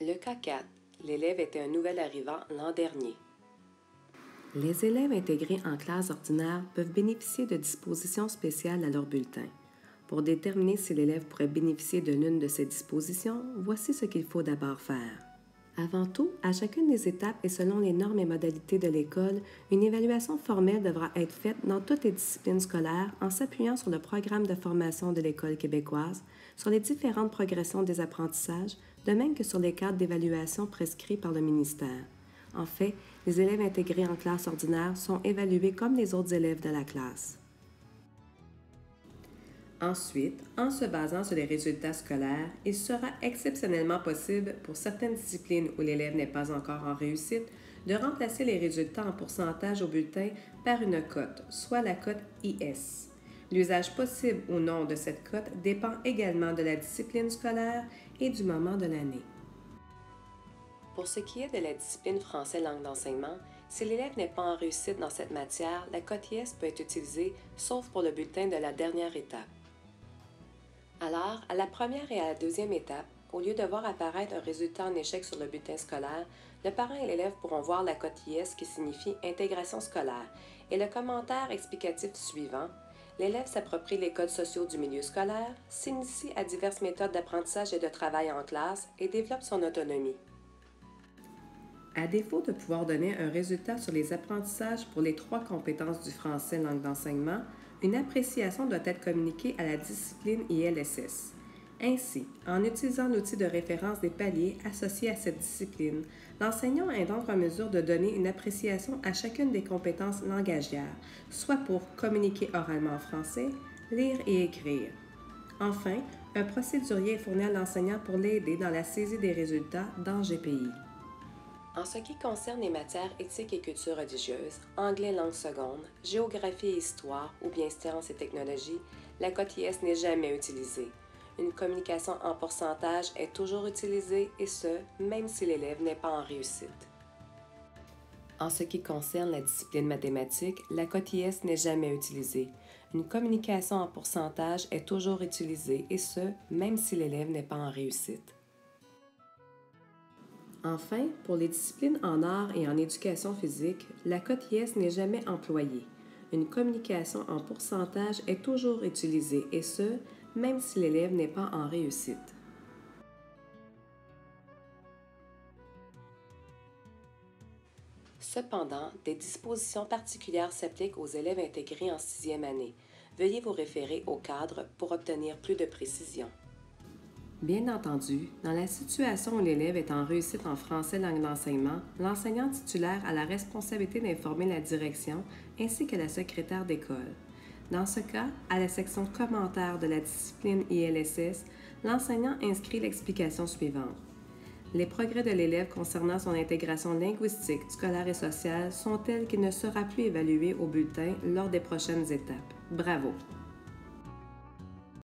Le cas 4. L'élève était un nouvel arrivant l'an dernier. Les élèves intégrés en classe ordinaire peuvent bénéficier de dispositions spéciales à leur bulletin. Pour déterminer si l'élève pourrait bénéficier de l'une de ces dispositions, voici ce qu'il faut d'abord faire. Avant tout, à chacune des étapes et selon les normes et modalités de l'école, une évaluation formelle devra être faite dans toutes les disciplines scolaires en s'appuyant sur le programme de formation de l'École québécoise, sur les différentes progressions des apprentissages, de même que sur les cadres d'évaluation prescrits par le ministère. En fait, les élèves intégrés en classe ordinaire sont évalués comme les autres élèves de la classe. Ensuite, en se basant sur les résultats scolaires, il sera exceptionnellement possible pour certaines disciplines où l'élève n'est pas encore en réussite de remplacer les résultats en pourcentage au bulletin par une cote, soit la cote IS. L'usage possible ou non de cette cote dépend également de la discipline scolaire et du moment de l'année. Pour ce qui est de la discipline français langue d'enseignement, si l'élève n'est pas en réussite dans cette matière, la cote IS peut être utilisée, sauf pour le bulletin de la dernière étape. Alors, à la première et à la deuxième étape, au lieu de voir apparaître un résultat en échec sur le bulletin scolaire, le parent et l'élève pourront voir la cote IS qui signifie intégration scolaire et le commentaire explicatif suivant. L'élève s'approprie les codes sociaux du milieu scolaire, s'initie à diverses méthodes d'apprentissage et de travail en classe et développe son autonomie. À défaut de pouvoir donner un résultat sur les apprentissages pour les 3 compétences du français langue d'enseignement, une appréciation doit être communiquée à la discipline ILSS. Ainsi, en utilisant l'outil de référence des paliers associés à cette discipline, l'enseignant est donc en mesure de donner une appréciation à chacune des compétences langagières, soit pour communiquer oralement en français, lire et écrire. Enfin, un procédurier est fourni à l'enseignant pour l'aider dans la saisie des résultats dans GPI. En ce qui concerne les matières éthique et culture religieuse, anglais langue seconde, géographie et histoire ou bien sciences et technologies, la cote IS n'est jamais utilisée. Une communication en pourcentage est toujours utilisée et ce, même si l'élève n'est pas en réussite. En ce qui concerne la discipline mathématique, la cote IS n'est jamais utilisée. Une communication en pourcentage est toujours utilisée et ce, même si l'élève n'est pas en réussite. Enfin, pour les disciplines en arts et en éducation physique, la cote IS n'est jamais employée. Une communication en pourcentage est toujours utilisée et ce, même si l'élève n'est pas en réussite. Cependant, des dispositions particulières s'appliquent aux élèves intégrés en 6e année. Veuillez vous référer au cadre pour obtenir plus de précision. Bien entendu, dans la situation où l'élève est en réussite en français langue d'enseignement, l'enseignant titulaire a la responsabilité d'informer la direction ainsi que la secrétaire d'école. Dans ce cas, à la section commentaires de la discipline ILSS, l'enseignant inscrit l'explication suivante. Les progrès de l'élève concernant son intégration linguistique, scolaire et sociale sont tels qu'il ne sera plus évalué au bulletin lors des prochaines étapes. Bravo!